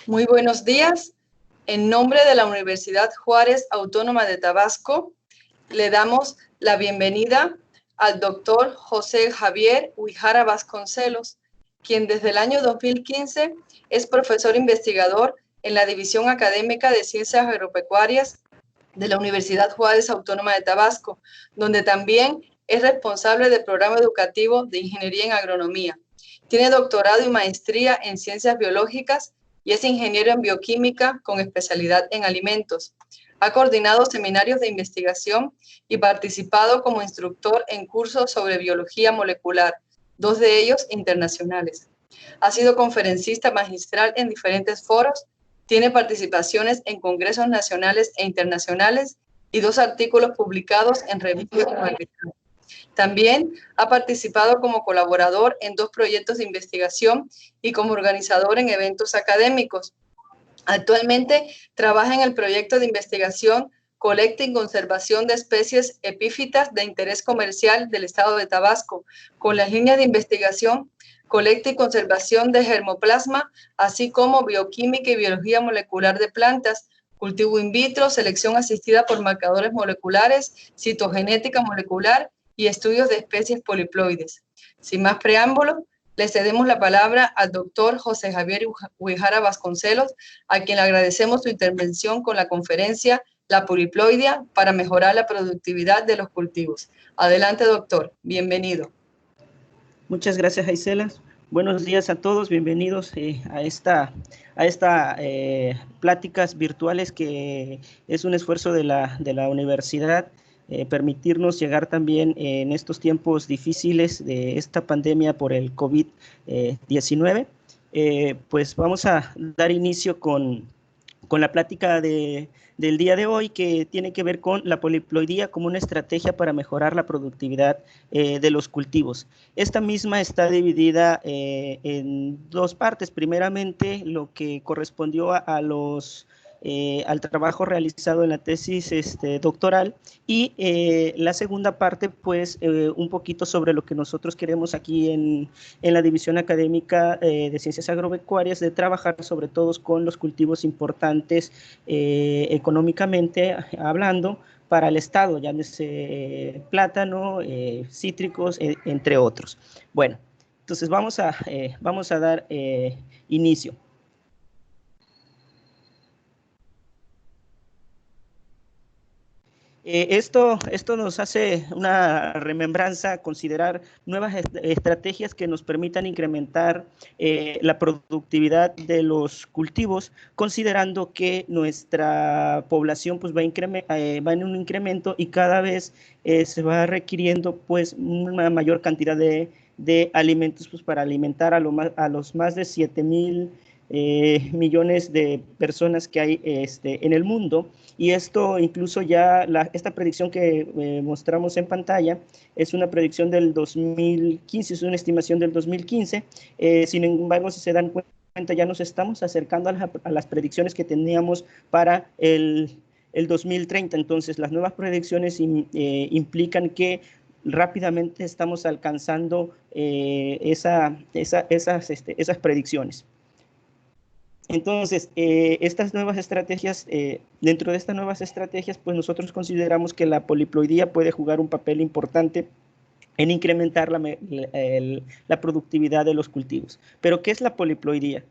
Muy buenos días. En nombre de la Universidad Juárez Autónoma de Tabasco, le damos la bienvenida al doctor José Javier Huijara Vasconcelos, quien desde el año 2015 es profesor investigador en la División Académica de Ciencias Agropecuarias de la Universidad Juárez Autónoma de Tabasco, donde también es responsable del programa educativo de Ingeniería en Agronomía. Tiene doctorado y maestría en Ciencias Biológicas y es ingeniero en bioquímica con especialidad en alimentos. Ha coordinado seminarios de investigación y participado como instructor en cursos sobre biología molecular, 2 de ellos internacionales. Ha sido conferencista magistral en diferentes foros, tiene participaciones en congresos nacionales e internacionales y 2 artículos publicados en revistas internacionales. También ha participado como colaborador en 2 proyectos de investigación y como organizador en eventos académicos. Actualmente trabaja en el proyecto de investigación Colecta y Conservación de Especies Epífitas de Interés Comercial del Estado de Tabasco, con las líneas de investigación Colecta y Conservación de Germoplasma, así como Bioquímica y Biología Molecular de Plantas, cultivo in vitro, selección asistida por marcadores moleculares, citogenética molecular y estudios de especies poliploides. Sin más preámbulos, le cedemos la palabra al doctor José Javier Huijara Vasconcelos, a quien le agradecemos su intervención con la conferencia La poliploidia para mejorar la productividad de los cultivos. Adelante, doctor. Bienvenido. Muchas gracias, Aisela. Buenos días a todos. Bienvenidos a esta pláticas virtuales que es un esfuerzo de la universidad. Permitirnos llegar también en estos tiempos difíciles de esta pandemia por el COVID-19. Pues vamos a dar inicio con la plática del día de hoy, que tiene que ver con la poliploidía como una estrategia para mejorar la productividad de los cultivos. Esta misma está dividida en 2 partes. Primeramente, lo que correspondió al trabajo realizado en la tesis doctoral, y la segunda parte, pues, un poquito sobre lo que nosotros queremos aquí en la División Académica de Ciencias Agropecuarias, de trabajar sobre todo con los cultivos importantes económicamente hablando para el Estado, llámese plátano, cítricos, entre otros. Bueno, entonces vamos a dar inicio. Esto nos hace una remembranza, considerar nuevas estrategias que nos permitan incrementar la productividad de los cultivos, considerando que nuestra población pues, va en un incremento y cada vez se va requiriendo pues, una mayor cantidad de alimentos pues, para alimentar a los más de 7,000 millones de personas que hay en el mundo. Y esto incluso ya, esta predicción que mostramos en pantalla es una predicción del 2015, es una estimación del 2015. Sin embargo, si se dan cuenta, ya nos estamos acercando a las predicciones que teníamos para el 2030. Entonces, las nuevas predicciones implican que rápidamente estamos alcanzando esas predicciones. Entonces, estas nuevas estrategias, dentro de estas nuevas estrategias, pues nosotros consideramos que la poliploidía puede jugar un papel importante en incrementar la productividad de los cultivos. ¿Pero qué es la poliploidía?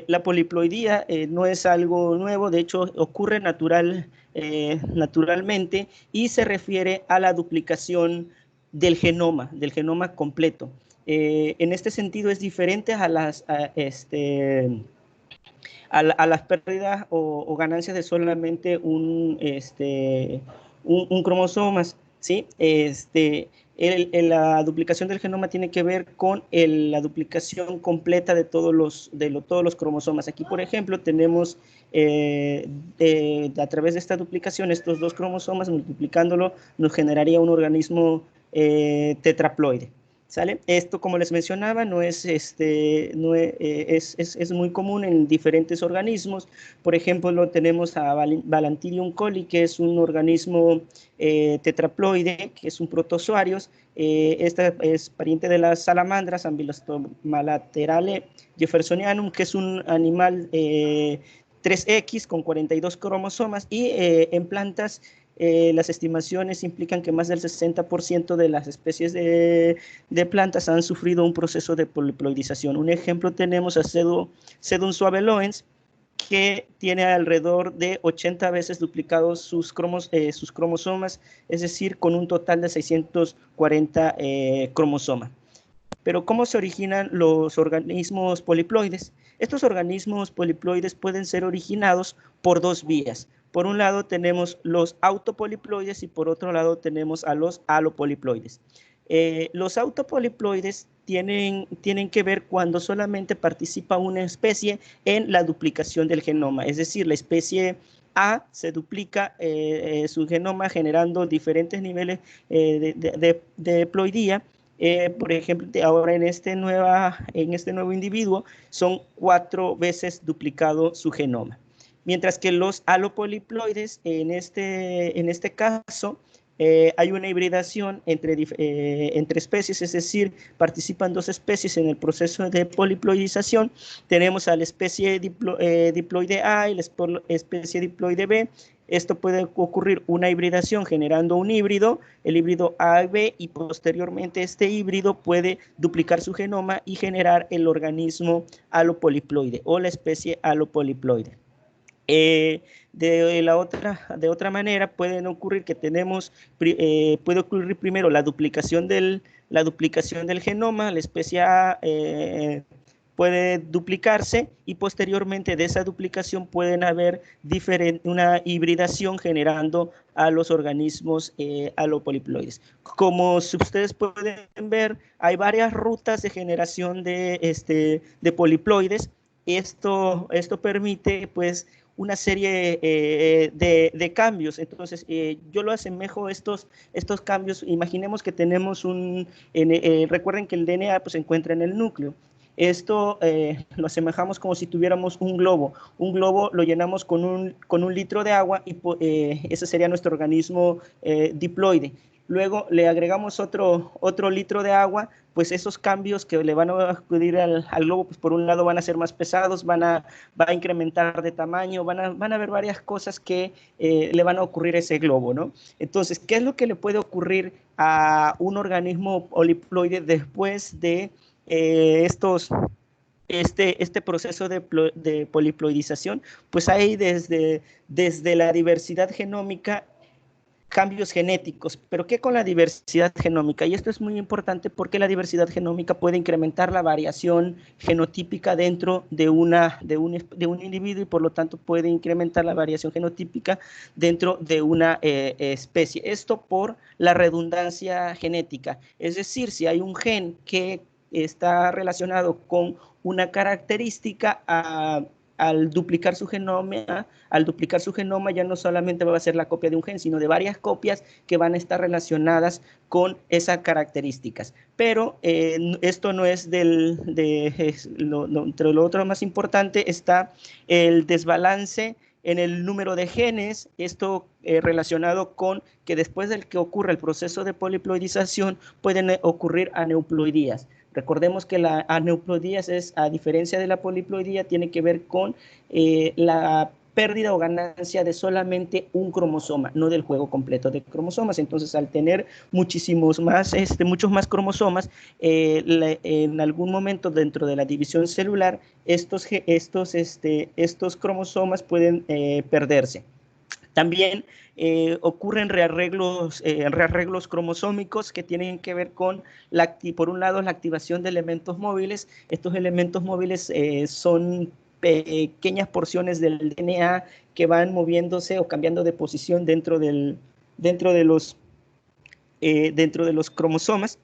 La poliploidía no es algo nuevo, de hecho ocurre naturalmente, y se refiere a la duplicación del genoma completo. En este sentido es diferente a las pérdidas o ganancias de solamente un cromosoma, ¿sí? La duplicación del genoma tiene que ver con la duplicación completa de todos los cromosomas. Aquí, por ejemplo, tenemos a través de esta duplicación, estos 2 cromosomas, multiplicándolo, nos generaría un organismo tetraploide. ¿Sale? Esto, como les mencionaba, no es, no es muy común en diferentes organismos. Por ejemplo, lo tenemos a Balantidium coli, que es un organismo tetraploide, que es un protozoario. Esta es pariente de las salamandras, Ambylostomalaterale jeffersonianum, que es un animal 3X con 42 cromosomas, y en plantas las estimaciones implican que más del 60% de las especies de plantas han sufrido un proceso de poliploidización. Un ejemplo tenemos a Sedum suaveloens, que tiene alrededor de 80 veces duplicados sus cromosomas, es decir, con un total de 640 cromosomas. Pero ¿cómo se originan los organismos poliploides? Estos organismos poliploides pueden ser originados por dos vías. Por un lado tenemos los autopoliploides y por otro lado tenemos a los alopoliploides. Los autopoliploides tienen que ver cuando solamente participa una especie en la duplicación del genoma, es decir, la especie A se duplica su genoma generando diferentes niveles de ploidía. Por ejemplo, ahora en este nuevo individuo son 4 veces duplicado su genoma. Mientras que los alopoliploides, en este caso, hay una hibridación entre especies, es decir, participan dos especies en el proceso de poliploidización. Tenemos a la especie diploide A y la especie diploide B. Esto puede ocurrir una hibridación generando un híbrido, el híbrido A-B, y posteriormente este híbrido puede duplicar su genoma y generar el organismo alopoliploide o la especie alopoliploide. De otra manera pueden ocurrir que puede ocurrir primero la duplicación del genoma, la especie A puede duplicarse y posteriormente de esa duplicación pueden haber una hibridación generando a los organismos alopoliploides. Como ustedes pueden ver, hay varias rutas de generación de poliploides. Esto permite, pues, una serie de cambios. Entonces, yo lo asemejo estos cambios. Imaginemos que tenemos recuerden que el DNA pues, se encuentra en el núcleo. Esto lo asemejamos como si tuviéramos un globo. Un globo lo llenamos con un litro de agua y ese sería nuestro organismo diploide. Luego le agregamos otro litro de agua, pues esos cambios que le van a acudir al globo, pues por un lado van a ser más pesados, va a incrementar de tamaño, van a haber varias cosas que le van a ocurrir a ese globo, ¿no? Entonces, ¿qué es lo que le puede ocurrir a un organismo poliploide después de este proceso de poliploidización? Pues hay desde la diversidad genómica cambios genéticos. ¿Pero qué con la diversidad genómica? Y esto es muy importante porque la diversidad genómica puede incrementar la variación genotípica dentro de un individuo y por lo tanto puede incrementar la variación genotípica dentro de una especie. Esto por la redundancia genética. Es decir, si hay un gen que está relacionado con una característica al duplicar su genoma ya no solamente va a ser la copia de un gen, sino de varias copias que van a estar relacionadas con esas características. Pero esto no es entre lo otro más importante está el desbalance en el número de genes, esto relacionado con que después del que ocurre el proceso de poliploidización pueden ocurrir aneuploidías. Recordemos que la aneuploidía a diferencia de la poliploidía, tiene que ver con la pérdida o ganancia de solamente un cromosoma, no del juego completo de cromosomas. Entonces, al tener muchos más cromosomas, en algún momento dentro de la división celular, estos cromosomas pueden perderse. También ocurren rearreglos cromosómicos que tienen que ver con, por un lado, la activación de elementos móviles. Estos elementos móviles son pequeñas porciones del DNA que van moviéndose o cambiando de posición dentro de los cromosomas.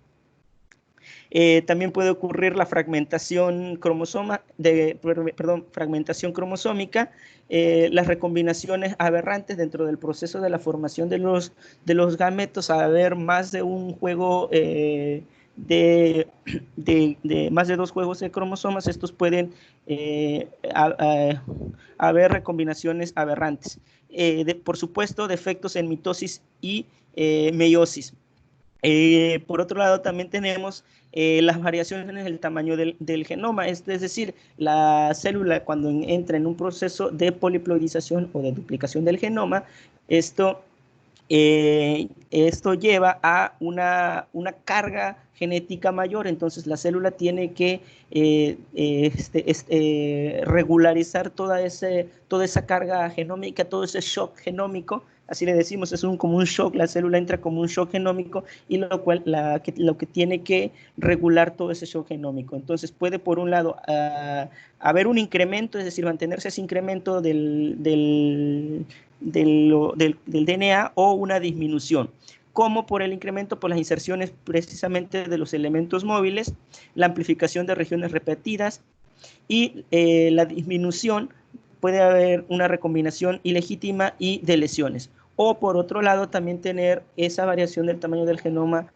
También puede ocurrir la fragmentación cromosómica, las recombinaciones aberrantes dentro del proceso de la formación de los gametos, al haber más de un juego de más de 2 juegos de cromosomas, estos pueden haber recombinaciones aberrantes. Por supuesto, defectos en mitosis y meiosis. Por otro lado, también tenemos las variaciones en el tamaño del genoma, es decir, la célula cuando entra en un proceso de poliploidización o de duplicación del genoma, esto lleva a una carga genética mayor, entonces la célula tiene que regularizar toda esa carga genómica, todo ese shock genómico, así le decimos, es como un shock, la célula entra como un shock genómico y lo que tiene que regular todo ese shock genómico. Entonces puede por un lado haber un incremento, es decir, mantenerse ese incremento del DNA o una disminución, como por el incremento por las inserciones precisamente de los elementos móviles, la amplificación de regiones repetidas y la disminución, puede haber una recombinación ilegítima y de lesiones. O por otro lado también tener esa variación del tamaño del genoma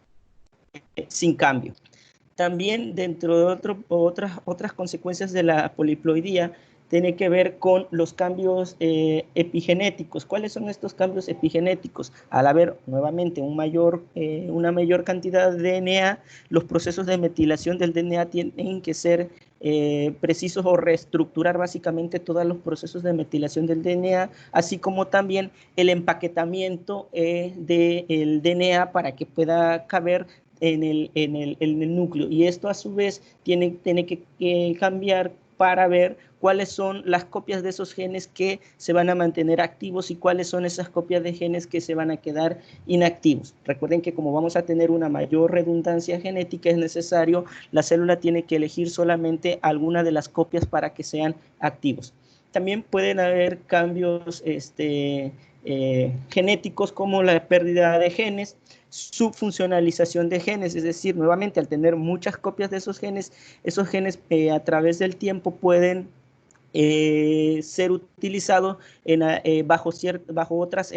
sin cambio. También dentro de otras consecuencias de la poliploidía tiene que ver con los cambios epigenéticos. ¿Cuáles son estos cambios epigenéticos? Al haber nuevamente una mayor cantidad de DNA, los procesos de metilación del DNA tienen que ser precisos o reestructurar básicamente todos los procesos de metilación del DNA, así como también el empaquetamiento del DNA para que pueda caber en el núcleo, y esto a su vez tiene que cambiar para ver cuáles son las copias de esos genes que se van a mantener activos y cuáles son esas copias de genes que se van a quedar inactivos. Recuerden que como vamos a tener una mayor redundancia genética, es necesario, la célula tiene que elegir solamente alguna de las copias para que sean activos. También pueden haber cambios genéticos como la pérdida de genes, subfuncionalización de genes, es decir, nuevamente al tener muchas copias de esos genes a través del tiempo pueden ser utilizados bajo otras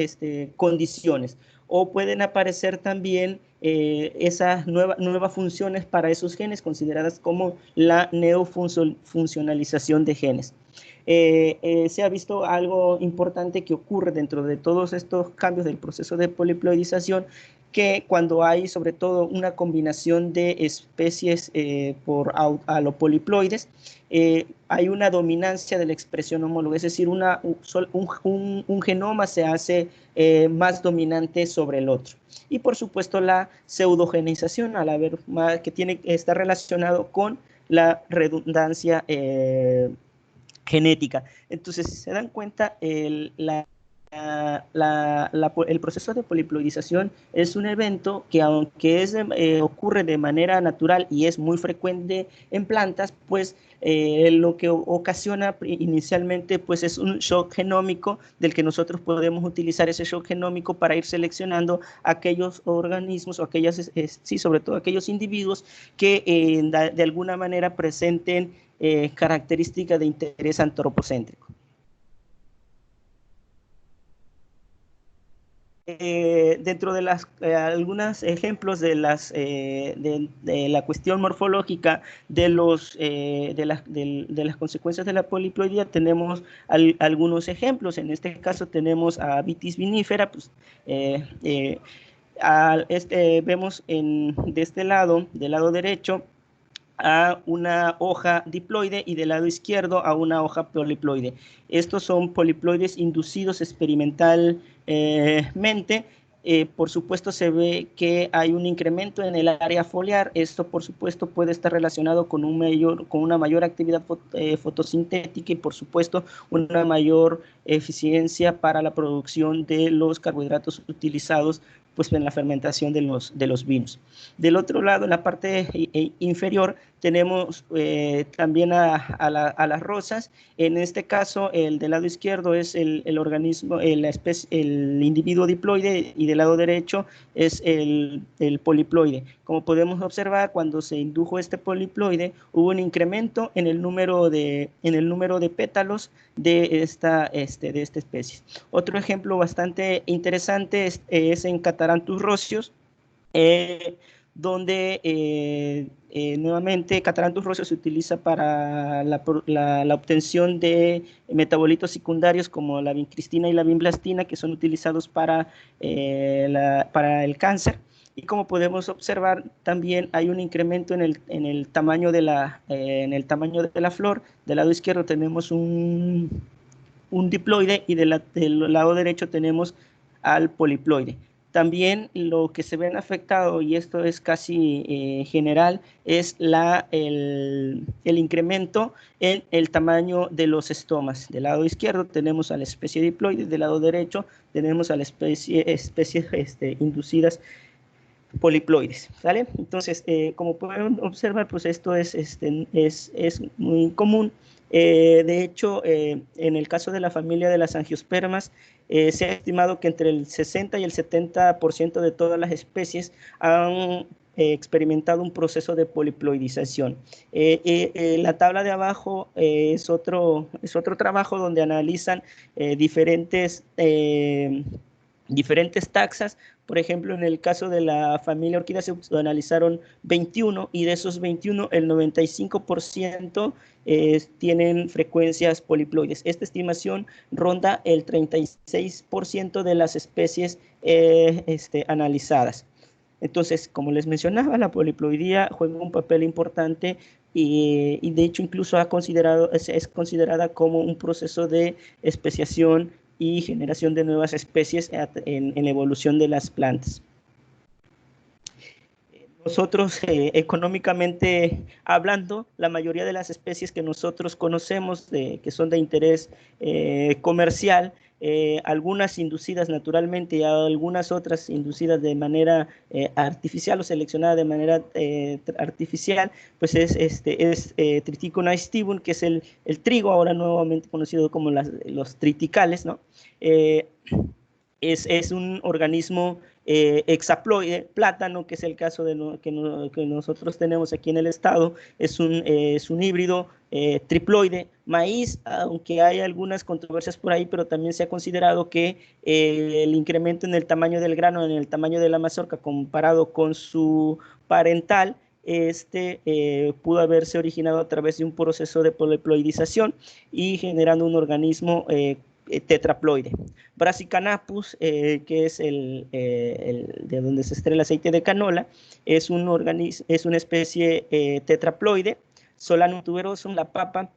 condiciones, o pueden aparecer también esas nuevas funciones para esos genes consideradas como la neofuncionalización de genes. Se ha visto algo importante que ocurre dentro de todos estos cambios del proceso de poliploidización, que cuando hay sobre todo una combinación de especies por alopoliploides, hay una dominancia de la expresión homóloga, es decir, un genoma se hace más dominante sobre el otro. Y por supuesto la pseudogenización, que está relacionado con la redundancia genética. Entonces, si se dan cuenta, el proceso de poliploidización es un evento que, aunque ocurre de manera natural y es muy frecuente en plantas, pues lo que ocasiona inicialmente pues es un shock genómico, del que nosotros podemos utilizar ese shock genómico para ir seleccionando aquellos organismos o sobre todo aquellos individuos que de alguna manera presenten características de interés antropocéntrico. Dentro de algunos ejemplos de la cuestión morfológica de las consecuencias de la poliploidía, tenemos algunos ejemplos. En este caso tenemos a Vitis vinifera, pues, vemos de este lado, del lado derecho, a una hoja diploide y del lado izquierdo a una hoja poliploide. Estos son poliploides inducidos experimentalmente. Por supuesto se ve que hay un incremento en el área foliar. Esto por supuesto puede estar relacionado con una mayor actividad fotosintética y por supuesto una mayor eficiencia para la producción de los carbohidratos utilizados pues en la fermentación de los vinos. Del otro lado, en la parte inferior, tenemos también a las rosas. En este caso, el del lado izquierdo es el organismo, el individuo diploide, y del lado derecho es el poliploide. Como podemos observar, cuando se indujo este poliploide, hubo un incremento en el número de pétalos de esta especie. Otro ejemplo bastante interesante es en Catharanthus roseus, donde nuevamente Catranthus roseus se utiliza para la obtención de metabolitos secundarios como la vincristina y la vinblastina, que son utilizados para el cáncer. Y como podemos observar, también hay un incremento en el tamaño de la flor. Del lado izquierdo tenemos un diploide y del lado derecho tenemos al poliploide. También lo que se ven afectado, y esto es casi general, es el incremento en el tamaño de los estomas. Del lado izquierdo tenemos a la especie diploide, del lado derecho tenemos a la especies inducidas poliploides, ¿vale? Entonces, como pueden observar, pues esto es muy común. De hecho, en el caso de la familia de las angiospermas, se ha estimado que entre el 60 y el 70% de todas las especies han experimentado un proceso de poliploidización. La tabla de abajo es otro trabajo donde analizan diferentes taxas. Por ejemplo, en el caso de la familia Orchidaceae se analizaron 21 y de esos 21 el 95% tienen frecuencias poliploides. Esta estimación ronda el 36% de las especies analizadas. Entonces, como les mencionaba, la poliploidía juega un papel importante y de hecho incluso es considerada como un proceso de especiación y generación de nuevas especies en la evolución de las plantas. Nosotros, económicamente hablando, la mayoría de las especies que nosotros conocemos, que son de interés comercial, algunas inducidas naturalmente y algunas otras inducidas de manera artificial o seleccionada de manera artificial, pues es Triticum aestivum, que es el trigo, ahora nuevamente conocido como los triticales, ¿no? Es un organismo hexaploide. Plátano, que es el caso que nosotros tenemos aquí en el estado, es un híbrido triploide. Maíz, aunque hay algunas controversias por ahí, pero también se ha considerado que el incremento en el tamaño del grano, en el tamaño de la mazorca comparado con su parental, pudo haberse originado a través de un proceso de poliploidización y generando un organismo tetraploide. Brassicanapus, que es de donde se extrae el aceite de canola, es una especie tetraploide. Solanum tuberosum, la papa,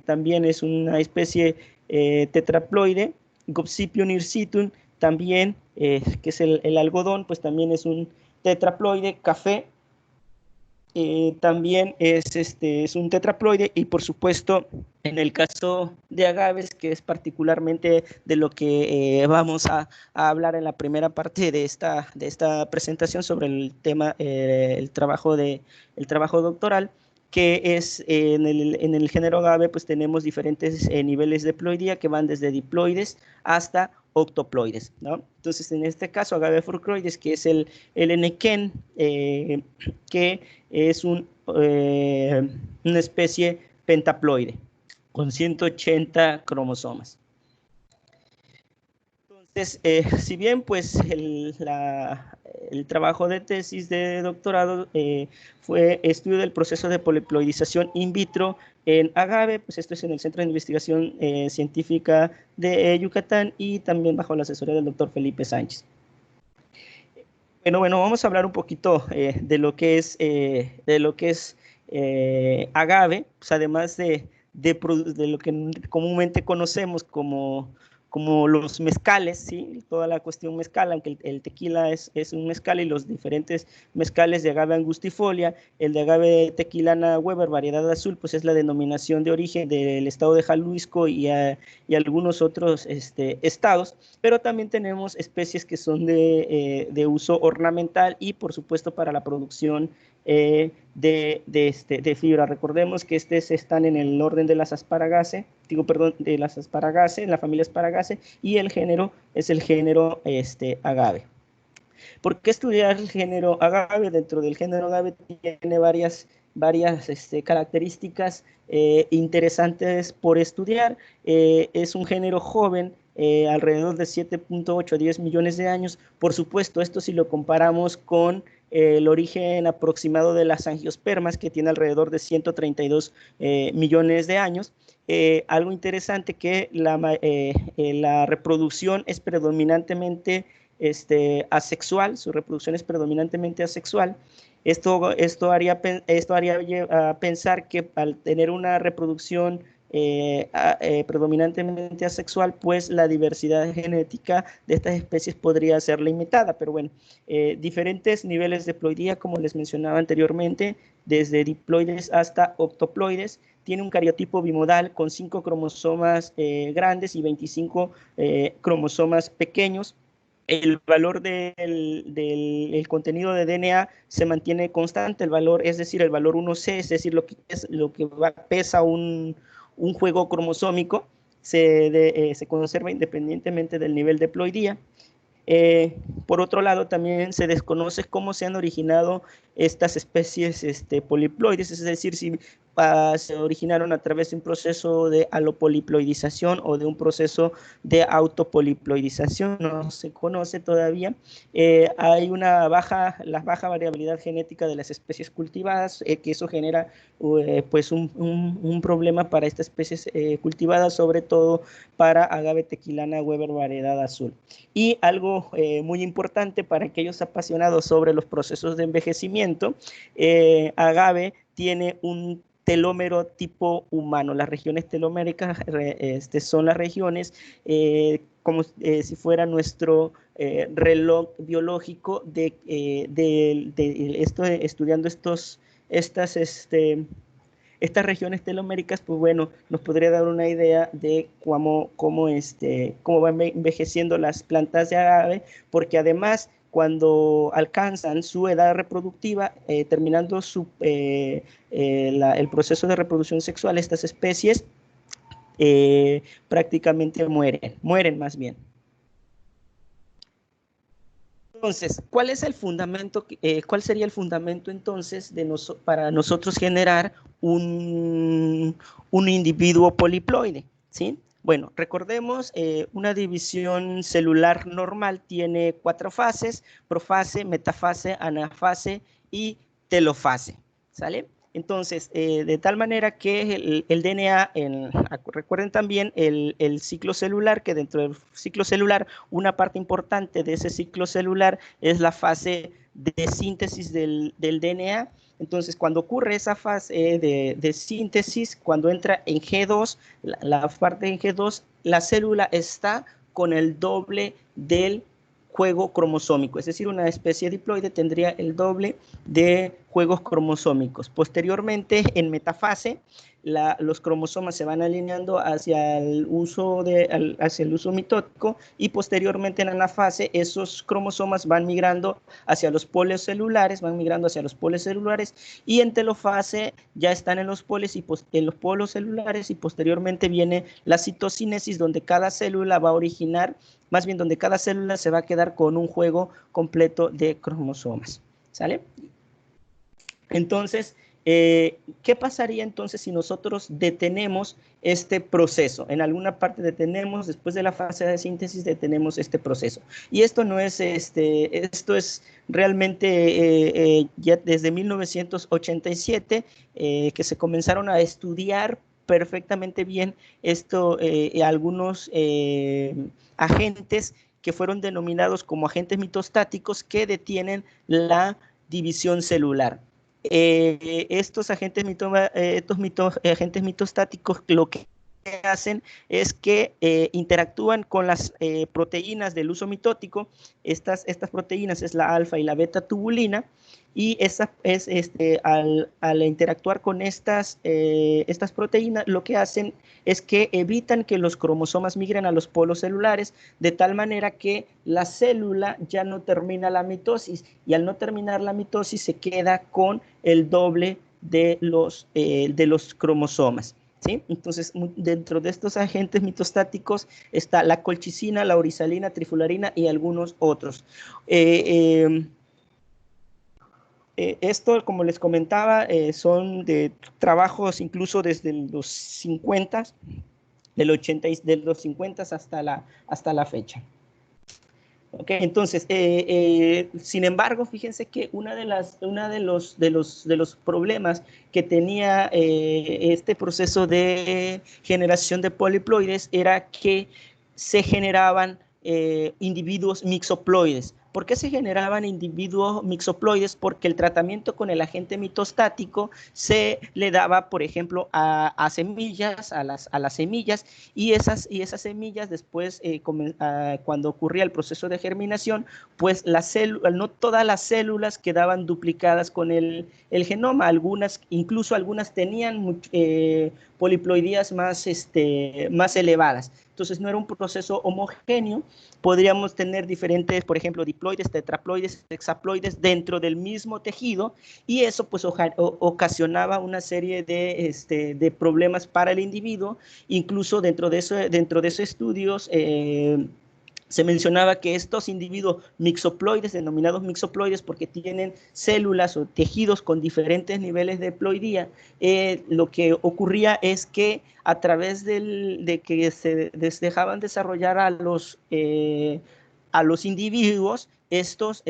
también es una especie tetraploide. Gopsipium hircitum, también, que es el algodón, pues también es un tetraploide. Café, también es un tetraploide. Y por supuesto, en el caso de agaves, que es particularmente de lo que vamos a hablar en la primera parte de esta presentación sobre el tema, el trabajo doctoral, que es en el género agave, pues tenemos diferentes niveles de ploidía que van desde diploides hasta octoploides, ¿no? Entonces, en este caso, agave frucroides, que es el enequén, que es una especie pentaploide con 180 cromosomas. Entonces, si bien pues el trabajo de tesis de doctorado fue estudio del proceso de poliploidización in vitro en agave, pues esto es en el Centro de Investigación Científica de Yucatán y también bajo la asesoría del doctor Felipe Sánchez. Bueno, vamos a hablar un poquito de lo que es agave, pues además de lo que comúnmente conocemos como los mezcales, ¿sí? Toda la cuestión mezcal, aunque el tequila es un mezcal, y los diferentes mezcales de agave angustifolia. El de agave tequilana Weber, variedad azul, pues es la denominación de origen del estado de Jalisco y algunos otros estados, pero también tenemos especies que son de uso ornamental y por supuesto para la producción de fibra. Recordemos que están en el orden de las Asparagaceae, de las Asparagaceae, en la familia Asparagaceae, y el género es el género agave. ¿Por qué estudiar el género agave? Dentro del género agave tiene varias características interesantes por estudiar. Es un género joven alrededor de 7.8 a 10 millones de años. Por supuesto, esto si lo comparamos con el origen aproximado de las angiospermas, que tiene alrededor de 132 millones de años. Algo interesante que la reproducción es predominantemente asexual, su reproducción es predominantemente asexual. Esto haría pensar que al tener una reproducción predominantemente asexual, pues la diversidad genética de estas especies podría ser limitada, pero bueno, diferentes niveles de ploidía, como les mencionaba anteriormente, desde diploides hasta octoploides. Tiene un cariotipo bimodal con 5 cromosomas grandes y 25 cromosomas pequeños. El valor del contenido de DNA se mantiene constante, el valor, es decir, el valor 1C, es decir, lo que pesa un juego cromosómico, se conserva independientemente del nivel de ploidía. Por otro lado, también se desconoce cómo se han originado estas especies poliploides, es decir, si se originaron a través de un proceso de alopoliploidización o de un proceso de autopoliploidización, no se conoce todavía. Hay la baja variabilidad genética de las especies cultivadas, que eso genera pues un problema para estas especies cultivadas, sobre todo para agave tequilana Weber variedad azul. Y algo muy importante para aquellos apasionados sobre los procesos de envejecimiento, agave tiene un telómero tipo humano. Las regiones teloméricas son las regiones como si fuera nuestro reloj biológico estudiando estas regiones teloméricas, pues bueno, nos podría dar una idea de cómo van envejeciendo las plantas de agave, porque además cuando alcanzan su edad reproductiva, terminando el proceso de reproducción sexual, estas especies prácticamente mueren más bien. Entonces, ¿cuál es el fundamento? ¿Cuál sería el fundamento entonces para nosotros generar un individuo poliploide? ¿Sí? Bueno, recordemos, una división celular normal tiene 4 fases: profase, metafase, anafase y telofase. ¿Sale? Entonces, de tal manera que el DNA, recuerden también el ciclo celular, que dentro del ciclo celular, una parte importante de ese ciclo celular es la fase de síntesis del DNA. Entonces, cuando ocurre esa fase de síntesis, cuando entra en G2, la parte en G2, la célula está con el doble del juego cromosómico, es decir, una especie diploide tendría el doble de juegos cromosómicos. Posteriormente, en metafase, los cromosomas se van alineando hacia el uso mitótico, y posteriormente en anafase esos cromosomas van migrando hacia los polos celulares, y en telofase ya están en los polos celulares, y posteriormente viene la citocinesis, donde cada célula va a originar, más bien donde cada célula se va a quedar con un juego completo de cromosomas. ¿Sale? Entonces, ¿qué pasaría entonces si nosotros detenemos este proceso? En alguna parte detenemos, después de la fase de síntesis detenemos este proceso. Y esto no es, esto es realmente ya desde 1987 que se comenzaron a estudiar perfectamente bien algunos agentes que fueron denominados como agentes mitostáticos que detienen la división celular. Estos agentes mitostáticos lo que hacen es que interactúan con las proteínas del uso mitótico. Estas proteínas es la alfa y la beta tubulina, y al interactuar con estas proteínas, lo que hacen es que evitan que los cromosomas migren a los polos celulares, de tal manera que la célula ya no termina la mitosis, y al no terminar la mitosis se queda con el doble de los cromosomas. ¿Sí? Entonces, dentro de estos agentes mitostáticos está la colchicina, la orizalina, trifularina y algunos otros. Esto, como les comentaba, son de trabajos incluso desde los 50, de los 50 hasta la fecha. Okay, entonces, sin embargo, fíjense que uno de los problemas que tenía este proceso de generación de poliploides era que se generaban individuos mixoploides. ¿Por qué se generaban individuos mixoploides? Porque el tratamiento con el agente mitostático se le daba, por ejemplo, a semillas, a las semillas, y esas semillas después, cuando ocurría el proceso de germinación, pues no todas las células quedaban duplicadas con el genoma. Incluso algunas tenían poliploidías más elevadas. Entonces no era un proceso homogéneo. Podríamos tener diferentes, por ejemplo, diploides, tetraploides, hexaploides dentro del mismo tejido, y eso pues ocasionaba una serie de problemas para el individuo. Incluso dentro de esos estudios se mencionaba que estos individuos mixoploides, denominados mixoploides porque tienen células o tejidos con diferentes niveles de ploidía, lo que ocurría es que a través de que se dejaban desarrollar a los individuos, estos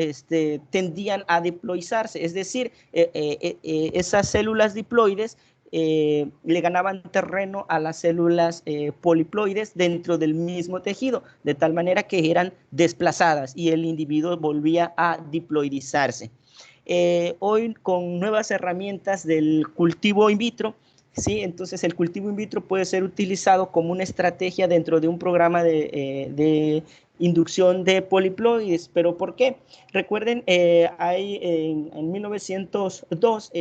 tendían a diploizarse, es decir, esas células diploides le ganaban terreno a las células poliploides dentro del mismo tejido, de tal manera que eran desplazadas y el individuo volvía a diploidizarse. Hoy, con nuevas herramientas del cultivo in vitro, ¿sí? Entonces el cultivo in vitro puede ser utilizado como una estrategia dentro de un programa de inducción de poliploides. ¿Pero por qué? Recuerden, en 1902,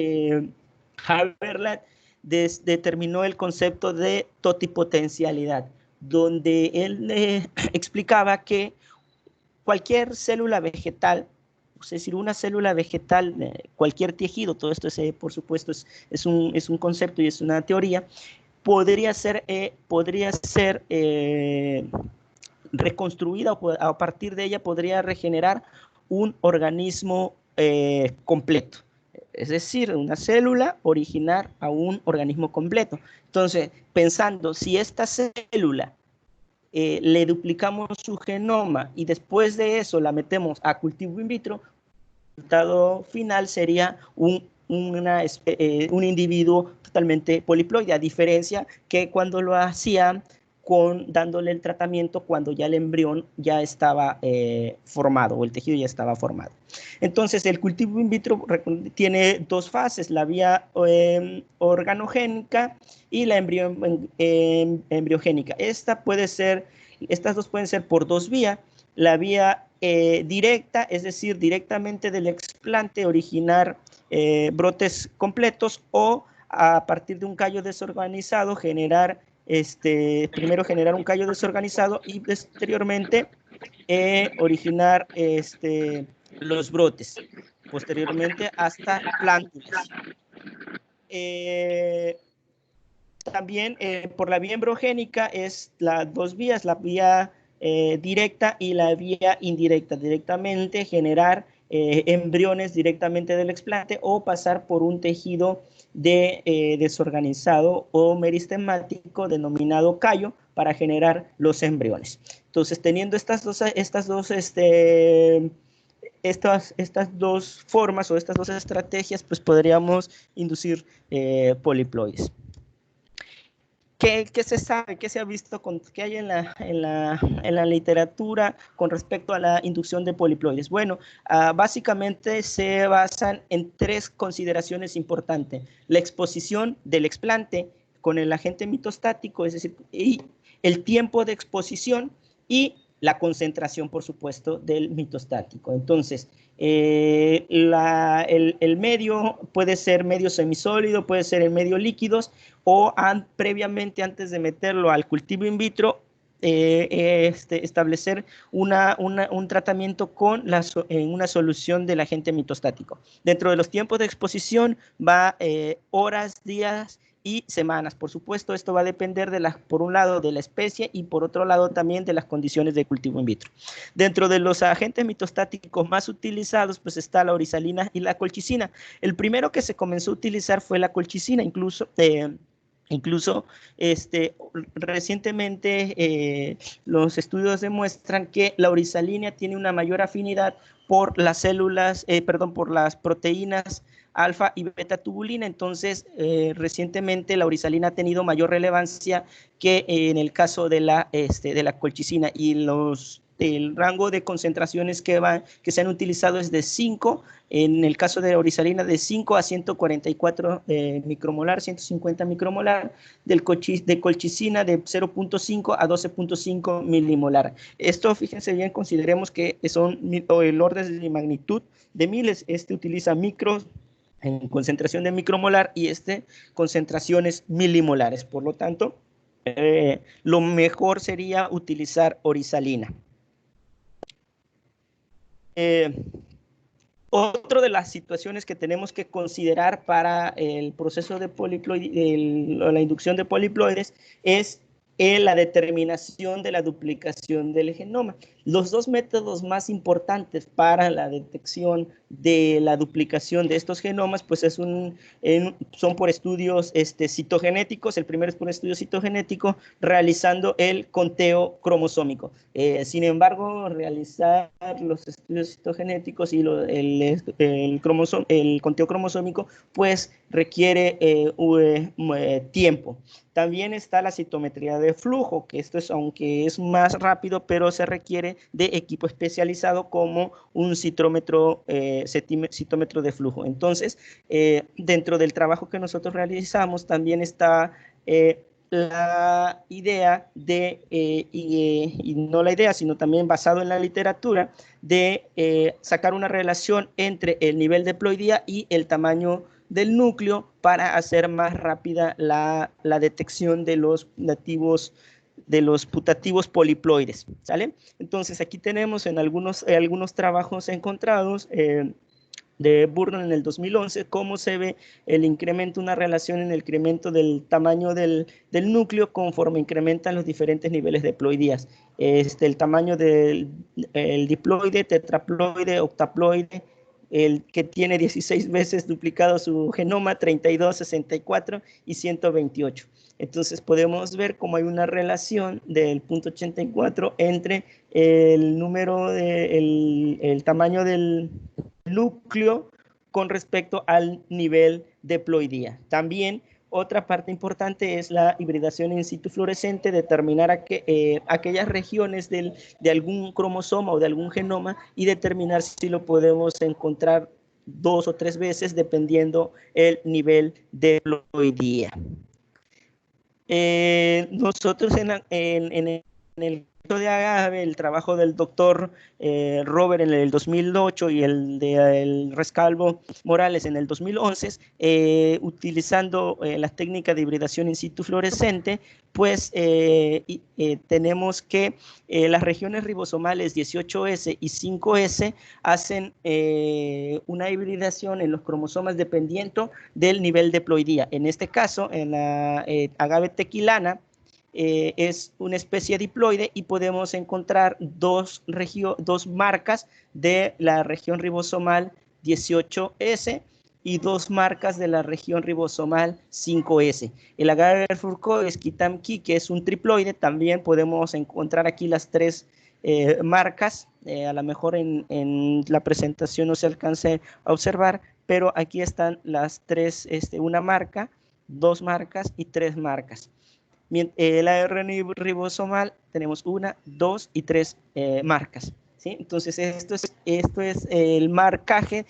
Haberland determinó el concepto de totipotencialidad, donde él explicaba que cualquier célula vegetal, es decir, una célula vegetal, cualquier tejido, todo esto por supuesto es un concepto y es una teoría, podría ser reconstruida, o a partir de ella podría regenerar un organismo completo. Es decir, una célula originar a un organismo completo. Entonces, pensando, si esta célula le duplicamos su genoma y después de eso la metemos a cultivo in vitro, el resultado final sería un individuo totalmente poliploide, a diferencia que cuando lo hacían dándole el tratamiento cuando ya el embrión ya estaba formado, o el tejido ya estaba formado. Entonces, el cultivo in vitro tiene dos fases: la vía organogénica y la embriogénica. Estas dos pueden ser por dos vías: la vía directa, es decir, directamente del explante originar brotes completos, o a partir de un callo desorganizado primero generar un callo desorganizado y posteriormente originar los brotes, posteriormente hasta plántulas. También por la vía embriogénica es las dos vías, la vía directa y la vía indirecta. Directamente generar embriones directamente del explante, o pasar por un tejido desorganizado o meristemático denominado callo para generar los embriones. Entonces, teniendo estas dos formas o estas dos estrategias, pues podríamos inducir poliploides. ¿Qué se sabe? ¿Qué se ha visto? ¿Qué hay en la literatura con respecto a la inducción de poliploides? Bueno, básicamente se basan en tres consideraciones importantes: la exposición del explante con el agente mitostático, es decir, y el tiempo de exposición, y la concentración, por supuesto, del mitostático. Entonces, el medio puede ser medio semisólido, puede ser el medio líquidos, o previamente, antes de meterlo al cultivo in vitro, establecer un tratamiento con una solución del agente mitostático. Dentro de los tiempos de exposición va horas, días y semanas. Por supuesto, esto va a depender por un lado de la especie y por otro lado también de las condiciones de cultivo in vitro. Dentro de los agentes mitostáticos más utilizados, pues está la orizalina y la colchicina. El primero que se comenzó a utilizar fue la colchicina. Incluso Incluso recientemente los estudios demuestran que la orizalina tiene una mayor afinidad por las células, por las proteínas alfa y beta tubulina. Entonces, recientemente la orizalina ha tenido mayor relevancia que en el caso de la colchicina, y el rango de concentraciones que se han utilizado es de 5, en el caso de orizalina de 5 a 144 micromolar, 150 micromolar, de colchicina de 0.5 a 12.5 milimolar. Esto, fíjense bien, consideremos que son el orden de magnitud de miles. Utiliza micros en concentración de micromolar y concentraciones milimolares. Por lo tanto, lo mejor sería utilizar orizalina. Otra de las situaciones que tenemos que considerar para el proceso de la inducción de poliploides es la determinación de la duplicación del genoma. Los dos métodos más importantes para la detección de la duplicación de estos genomas, pues son por estudios citogenéticos. El primero es por estudio citogenético, realizando el conteo cromosómico. Sin embargo, realizar los estudios citogenéticos y el conteo cromosómico, pues requiere tiempo. También está la citometría de flujo, que aunque es más rápido, pero se requiere de equipo especializado como un citómetro de flujo. Entonces, dentro del trabajo que nosotros realizamos también está la idea y no la idea, sino también basado en la literatura, de sacar una relación entre el nivel de ploidía y el tamaño del núcleo para hacer más rápida la detección de los putativos poliploides, ¿sale? Entonces, aquí tenemos en algunos trabajos encontrados de Burnham en el 2011, cómo se ve una relación en el incremento del tamaño del núcleo conforme incrementan los diferentes niveles de ploidías. El tamaño del diploide, tetraploide, octaploide, el que tiene 16 veces duplicado su genoma, 32, 64 y 128. Entonces podemos ver cómo hay una relación del 0.84 entre el tamaño del núcleo con respecto al nivel de ploidía. También otra parte importante es la hibridación in situ fluorescente, determinar aquellas regiones de algún cromosoma o de algún genoma y determinar si lo podemos encontrar 2 o 3 veces dependiendo el nivel de ploidía. Nosotros en el de agave, el trabajo del doctor Robert en el 2008 y el de Rescalvo Morales en el 2011, utilizando la técnica de hibridación in situ fluorescente, pues tenemos que las regiones ribosomales 18S y 5S hacen una hibridación en los cromosomas dependiendo del nivel de ploidía. En este caso, en la agave tequilana, es una especie diploide y podemos encontrar dos marcas de la región ribosomal 18S y 2 marcas de la región ribosomal 5S. El agave Furco Skitamki, que es un triploide, también podemos encontrar aquí las 3 marcas. A lo mejor en la presentación no se alcance a observar, pero aquí están las 3, una marca, 2 marcas y 3 marcas. El ARN ribosomal tenemos 1, 2 y 3 marcas, ¿sí? Entonces esto es el marcaje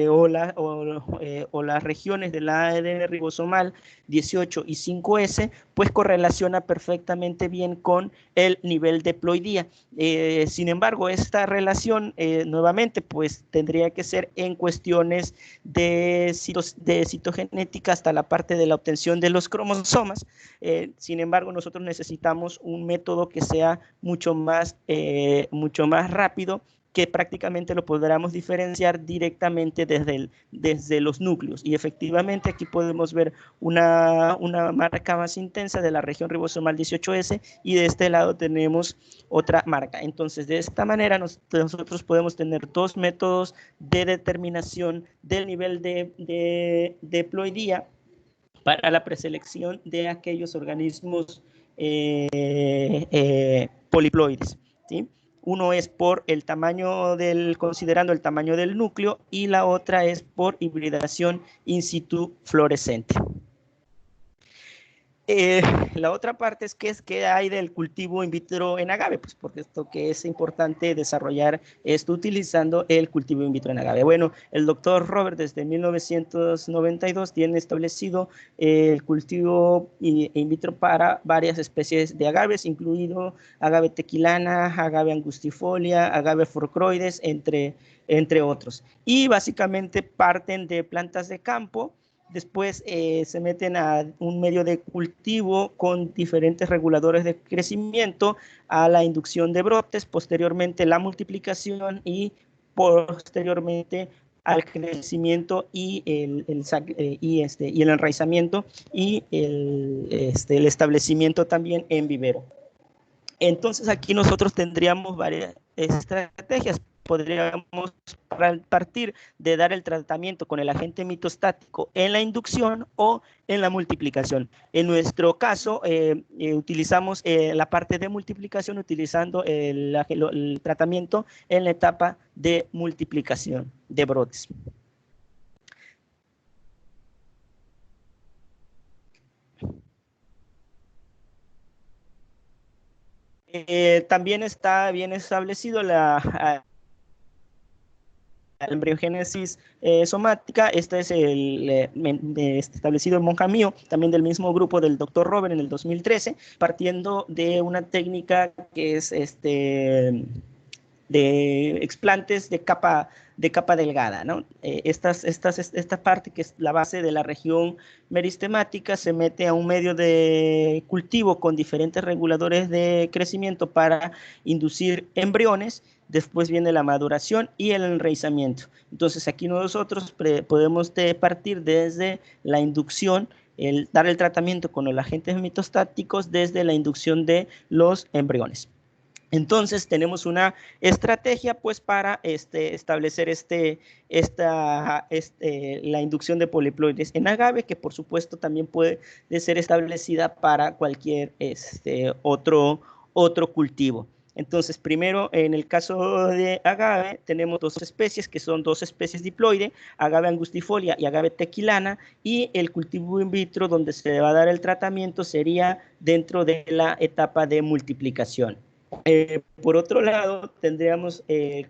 o las regiones del ARN ribosomal 18 y 5S, pues correlaciona perfectamente bien con el nivel de ploidía. Sin embargo, esta relación nuevamente pues tendría que ser en cuestiones de citogenética hasta la parte de la obtención de los cromosomas. Sin embargo, nosotros necesitamos un método que sea mucho más rápido, que prácticamente lo podamos diferenciar directamente desde los núcleos. Y efectivamente aquí podemos ver una marca más intensa de la región ribosomal 18S y de este lado tenemos otra marca. Entonces, de esta manera nosotros podemos tener 2 métodos de determinación del nivel de ploidía para la preselección de aquellos organismos poliploides, ¿sí? Uno es por el tamaño considerando el tamaño del núcleo, y la otra es por hibridación in situ fluorescente. La otra parte es que hay del cultivo in vitro en agave, pues porque esto que es importante desarrollar esto utilizando el cultivo in vitro en agave. Bueno, el doctor Robert desde 1992 tiene establecido el cultivo in vitro para varias especies de agaves, incluido agave tequilana, agave angustifolia, agave forcroides, entre otros. Y básicamente parten de plantas de campo. Después se meten a un medio de cultivo con diferentes reguladores de crecimiento, a la inducción de brotes, posteriormente la multiplicación y posteriormente al crecimiento y el enraizamiento y el establecimiento también en vivero. Entonces aquí nosotros tendríamos varias estrategias. Podríamos partir de dar el tratamiento con el agente mitostático en la inducción o en la multiplicación. En nuestro caso, utilizamos la parte de multiplicación utilizando el tratamiento en la etapa de multiplicación de brotes. También está bien establecido la embriogénesis somática. Este es establecido en Monjamío, también del mismo grupo del doctor Robert en el 2013, partiendo de una técnica que es de explantes de capa delgada, ¿no? Esta parte que es la base de la región meristemática se mete a un medio de cultivo con diferentes reguladores de crecimiento para inducir embriones. Después viene la maduración y el enraizamiento. Entonces aquí nosotros podemos partir desde la inducción, dar el tratamiento con los agentes mitostáticos desde la inducción de los embriones. Entonces tenemos una estrategia pues para establecer la inducción de poliploides en agave, que por supuesto también puede ser establecida para cualquier otro cultivo. Entonces, primero, en el caso de agave, tenemos dos especies, que son dos especies diploide, agave angustifolia y agave tequilana, y el cultivo in vitro donde se va a dar el tratamiento sería dentro de la etapa de multiplicación. Por otro lado, tendríamos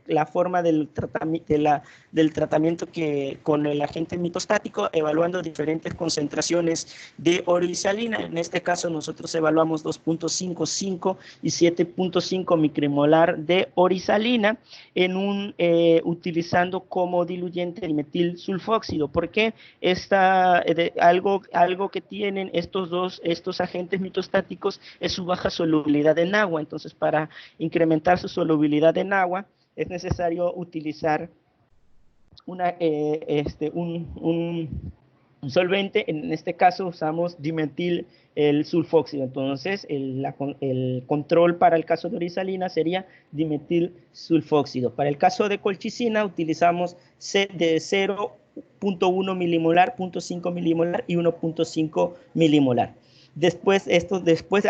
la forma del tratamiento que con el agente mitostático, evaluando diferentes concentraciones de orisalina. En este caso, nosotros evaluamos 2.55 y 7.5 micromolar de orisalina utilizando como diluyente el metil sulfóxido. ¿Por qué? Algo que tienen estos agentes mitostáticos es su baja solubilidad en agua. Entonces, para incrementar su solubilidad en agua, es necesario utilizar un solvente. En este caso usamos dimetil sulfóxido. Entonces, el control para el caso de orisalina sería dimetil sulfóxido. Para el caso de colchicina utilizamos de 0.1 milimolar, 0.5 milimolar y 1.5 milimolar. Después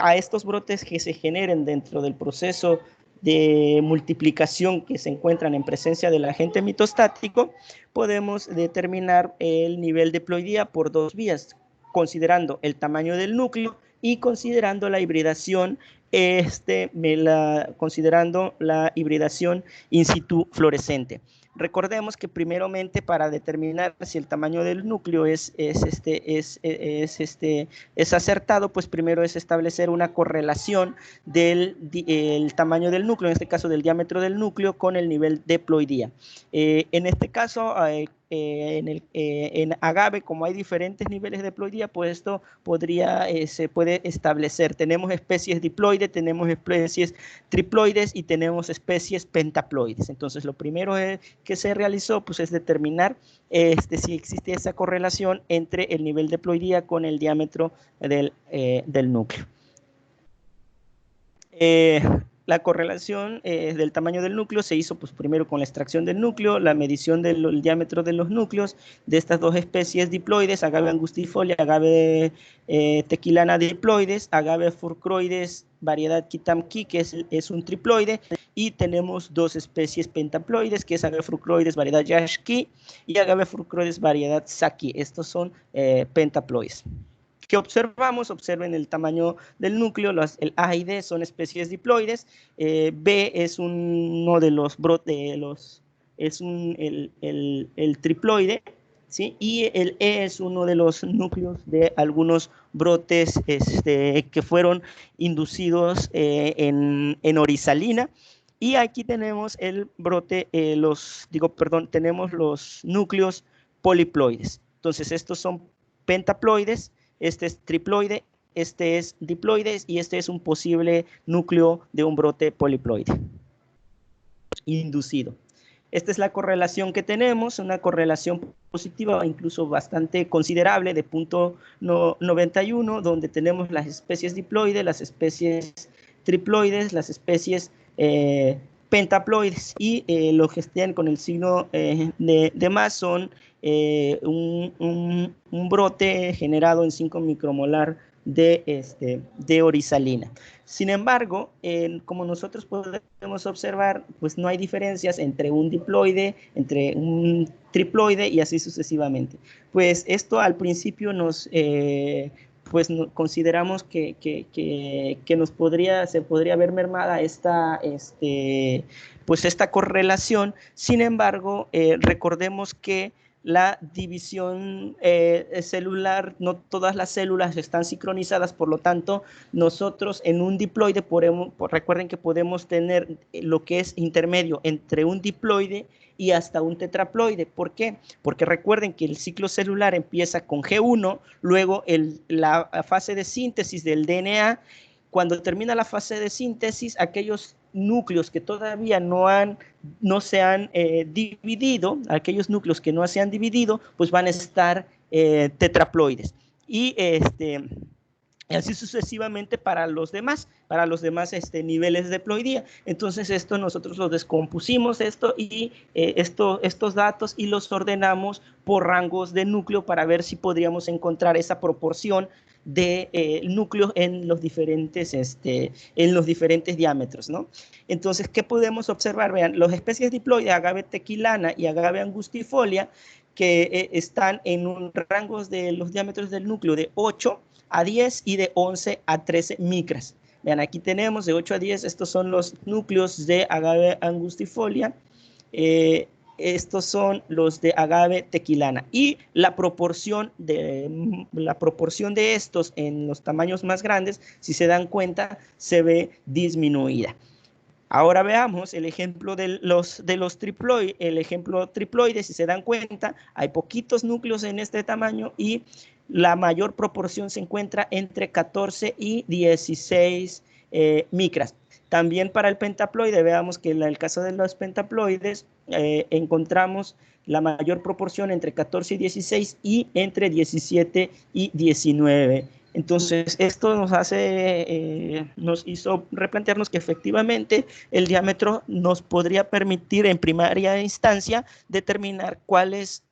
a estos brotes que se generen dentro del proceso de multiplicación que se encuentran en presencia del agente mitostático, podemos determinar el nivel de diploidía por dos vías, considerando el tamaño del núcleo y considerando la hibridación, considerando la hibridación in situ fluorescente. Recordemos que primeramente, para determinar si el tamaño del núcleo es acertado, pues primero es establecer una correlación del tamaño del núcleo, en este caso del diámetro del núcleo, con el nivel de diploidía. En este caso, en agave, como hay diferentes niveles de diploidía, pues esto se puede establecer. Tenemos especies diploides, tenemos especies triploides y tenemos especies pentaploides. Entonces, lo primero que se realizó pues es determinar si existe esa correlación entre el nivel de diploidía con el diámetro del núcleo. la correlación del tamaño del núcleo se hizo pues, primero con la extracción del núcleo, la medición del diámetro de los núcleos de estas dos especies diploides, Agave angustifolia, Agave tequilana diploides, Agave furcroides, variedad Kitamki, que es un triploide, y tenemos dos especies pentaploides, que es Agave furcroides, variedad Yashki, y Agave furcroides, variedad Saki. Estos son pentaploides. ¿Qué observamos? Observen el tamaño del núcleo, el A y D son especies diploides, B es uno de los brotes, es el triploide, ¿sí? Y el E es uno de los núcleos de algunos brotes que fueron inducidos en orizalina. Y aquí tenemos el brote, tenemos los núcleos poliploides. Entonces, estos son pentaploides, este es triploide, este es diploide y este es un posible núcleo de un brote poliploide inducido. Esta es la correlación que tenemos, una correlación positiva, incluso bastante considerable, de 0.91, donde tenemos las especies diploides, las especies triploides, las especies pentaploides, y los que estén con el signo de más son un brote generado en 5 micromolar de orizalina. Sin embargo, como nosotros podemos observar, pues no hay diferencias entre un diploide, entre un triploide y así sucesivamente. Pues esto al principio pues consideramos que se podría ver mermada pues esta correlación. Sin embargo, recordemos que la división celular, no todas las células están sincronizadas, por lo tanto, nosotros en un diploide recuerden que podemos tener lo que es intermedio entre un diploide y hasta un tetraploide. ¿Por qué? Porque recuerden que el ciclo celular empieza con G1, luego la fase de síntesis del DNA. Cuando termina la fase de síntesis, aquellos núcleos que todavía no se han dividido, aquellos núcleos que no se han dividido, pues van a estar tetraploides. Y así sucesivamente para los demás niveles de ploidía. Entonces esto nosotros lo descompusimos y estos datos y los ordenamos por rangos de núcleo para ver si podríamos encontrar esa proporción de núcleos en los diferentes diámetros, ¿no? Entonces, ¿qué podemos observar? Vean, las especies diploides, Agave tequilana y Agave angustifolia, que están en rangos de los diámetros del núcleo de 8 a 10 y de 11 a 13 micras. Vean, aquí tenemos de 8 a 10, estos son los núcleos de Agave angustifolia, estos son los de Agave tequilana, y la proporción de estos en los tamaños más grandes, si se dan cuenta, se ve disminuida. Ahora veamos el ejemplo de los triploides. El ejemplo triploide, si se dan cuenta, hay poquitos núcleos en este tamaño y la mayor proporción se encuentra entre 14 y 16 micras. También para el pentaploide, veamos que en el caso de los pentaploides encontramos la mayor proporción entre 14 y 16 y entre 17 y 19. Entonces, esto nos hizo replantearnos que efectivamente el diámetro nos podría permitir en primaria instancia determinar cuáles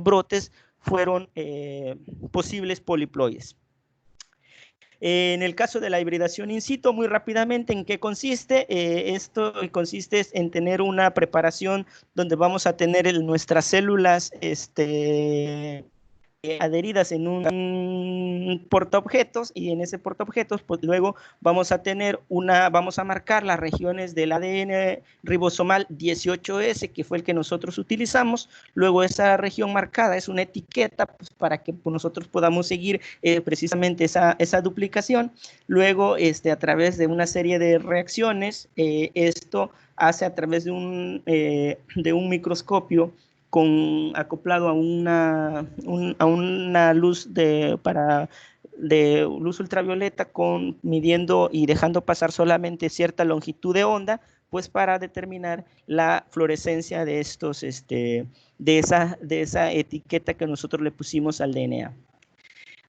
brotes fueron posibles poliploides. En el caso de la hibridación in situ, muy rápidamente, ¿en qué consiste? Esto consiste en tener una preparación donde vamos a tener nuestras células adheridas en un portaobjetos, y en ese portaobjetos pues luego vamos a marcar las regiones del ADN ribosomal 18S, que fue el que nosotros utilizamos. Luego esa región marcada es una etiqueta pues, para que pues, nosotros podamos seguir precisamente esa duplicación. Luego a través de una serie de reacciones, esto hace a través de un microscopio acoplado a una luz de luz ultravioleta, midiendo y dejando pasar solamente cierta longitud de onda, pues para determinar la fluorescencia de esa etiqueta que nosotros le pusimos al DNA.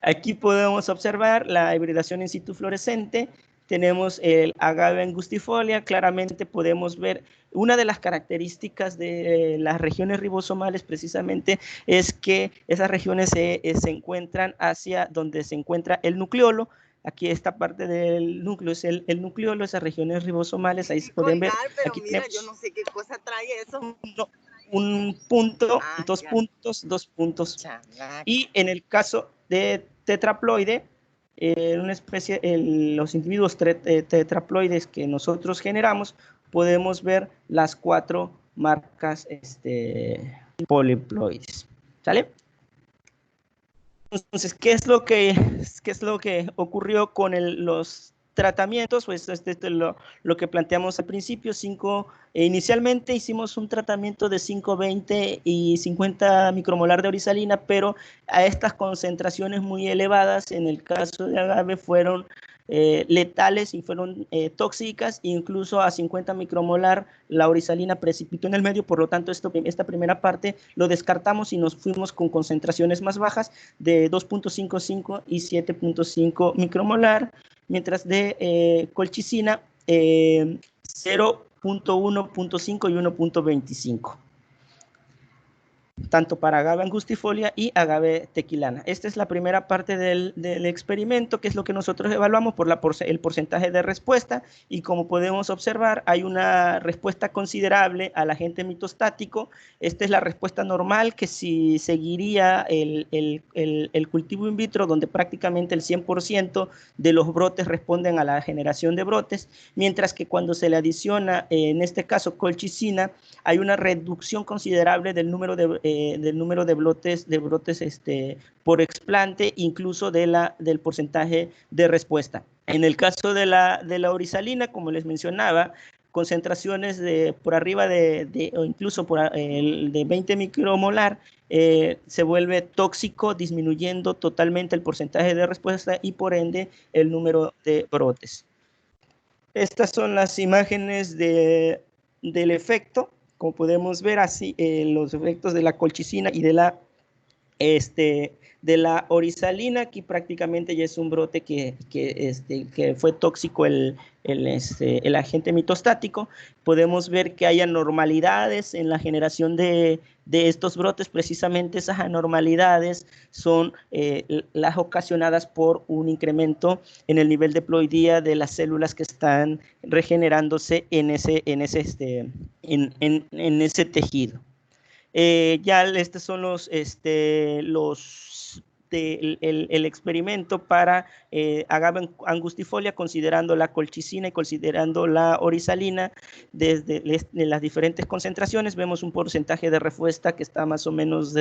Aquí podemos observar la hibridación in situ fluorescente. tenemos el agave angustifolia. Claramente podemos ver una de las características de las regiones ribosomales precisamente es que esas regiones se encuentran hacia donde se encuentra el nucleolo. Aquí esta parte del núcleo es el nucleolo, esas regiones ribosomales, ahí se pueden ver. Pero aquí mira, yo no sé qué cosa trae eso. Un punto, dos puntos. Chalaca. Y en el caso de tetraploide, una especie, los individuos tetraploides que nosotros generamos, podemos ver las 4 marcas poliploides. ¿Sale? Entonces, ¿qué es lo que ocurrió con los tratamientos? Pues lo que planteamos al principio, inicialmente hicimos un tratamiento de 5,20 y 50 micromolar de orisalina, pero a estas concentraciones muy elevadas, en el caso de agave, fueron letales y fueron tóxicas. Incluso a 50 micromolar la orisalina precipitó en el medio, por lo tanto esta primera parte lo descartamos y nos fuimos con concentraciones más bajas de 2.55 y 7.5 micromolar, mientras de colchicina 0.1, 0.5 y 1.25. Tanto para agave angustifolia y agave tequilana. Esta es la primera parte del experimento, que es lo que nosotros evaluamos por el porcentaje de respuesta, y como podemos observar, hay una respuesta considerable al agente mitostático. Esta es la respuesta normal, que si seguiría el cultivo in vitro, donde prácticamente el 100% de los brotes responden a la generación de brotes, mientras que cuando se le adiciona, en este caso, colchicina, hay una reducción considerable del número de brotes por explante, incluso del porcentaje de respuesta. En el caso de la orisalina, como les mencionaba, concentraciones por arriba o incluso de 20 micromolar, se vuelve tóxico, disminuyendo totalmente el porcentaje de respuesta y por ende el número de brotes. Estas son las imágenes del efecto. Como podemos ver, así los efectos de la colchicina y de la orisalina. Aquí prácticamente ya es un brote que fue tóxico el agente mitostático. Podemos ver que hay anormalidades en la generación de estos brotes. Precisamente esas anormalidades son las ocasionadas por un incremento en el nivel de ploidía de las células que están regenerándose en ese tejido. Ya estos son el experimento para agave angustifolia, considerando la colchicina y considerando la orisalina. Desde las diferentes concentraciones vemos un porcentaje de respuesta que está más o menos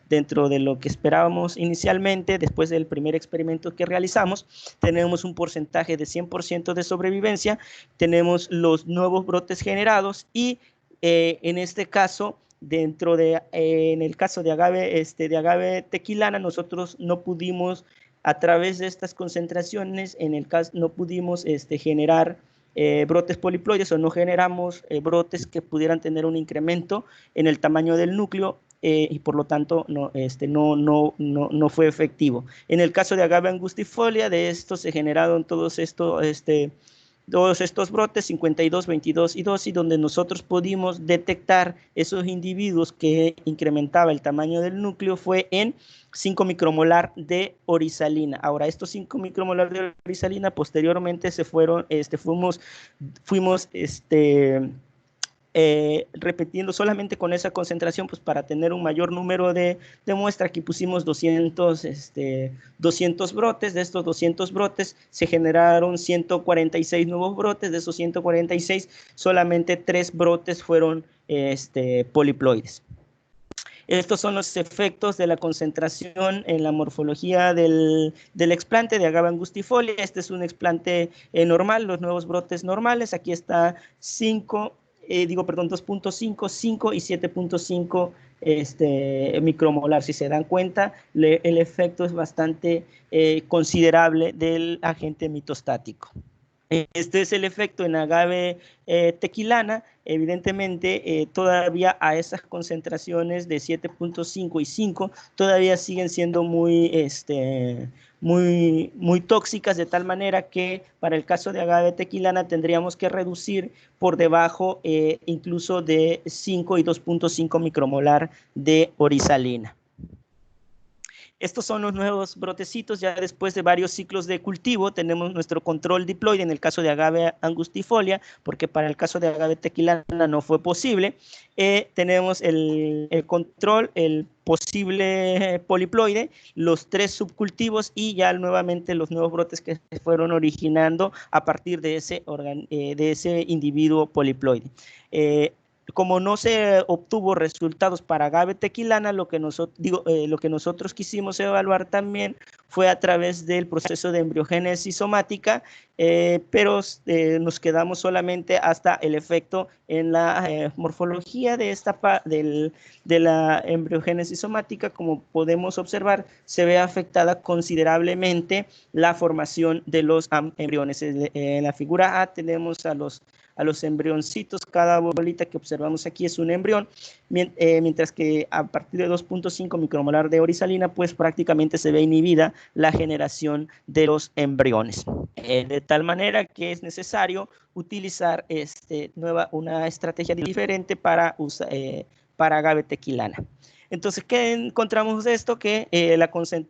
dentro de lo que esperábamos inicialmente. Después del primer experimento que realizamos, tenemos un porcentaje de 100% de sobrevivencia, tenemos los nuevos brotes generados y en este caso, en el caso de agave tequilana, nosotros no pudimos, a través de estas concentraciones, no pudimos generar brotes poliploides, o no generamos brotes que pudieran tener un incremento en el tamaño del núcleo, y por lo tanto no fue efectivo. En el caso de agave angustifolia, de esto se generaron todos estos brotes, 52, 22 y 12, donde nosotros pudimos detectar esos individuos que incrementaba el tamaño del núcleo, fue en 5 micromolar de orisalina. Ahora, estos 5 micromolar de orisalina posteriormente fuimos repitiendo solamente con esa concentración, pues para tener un mayor número de muestra. Aquí pusimos 200 brotes. De estos 200 brotes se generaron 146 nuevos brotes. De esos 146, solamente 3 brotes fueron poliploides. Estos son los efectos de la concentración en la morfología del explante de agave angustifolia. Este es un explante normal, los nuevos brotes normales. Aquí está 2.5, 5 y 7.5 micromolar. Si se dan cuenta, el efecto es bastante considerable del agente mitostático. Este es el efecto en agave tequilana. Evidentemente, todavía a esas concentraciones de 7.5 y 5 todavía siguen siendo muy tóxicas, de tal manera que para el caso de agave tequilana tendríamos que reducir por debajo incluso de 5 y 2.5 micromolar de orizalina. Estos son los nuevos brotecitos. Ya después de varios ciclos de cultivo tenemos nuestro control diploide en el caso de agave angustifolia, porque para el caso de agave tequilana no fue posible. Tenemos el control, el posible poliploide, los 3 subcultivos y ya nuevamente los nuevos brotes que se fueron originando a partir de ese individuo poliploide. Como no se obtuvo resultados para agave tequilana, lo que nosotros quisimos evaluar también fue a través del proceso de embriogénesis somática, pero nos quedamos solamente hasta el efecto en la morfología de la embriogénesis somática. Como podemos observar, se ve afectada considerablemente la formación de los embriones. En la figura A tenemos a los embrioncitos. Cada bolita que observamos aquí es un embrión, mientras que a partir de 2.5 micromolar de orizalina, pues prácticamente se ve inhibida la generación de los embriones. De tal manera que es necesario utilizar una estrategia diferente para agave tequilana. Entonces, ¿qué encontramos de esto? Que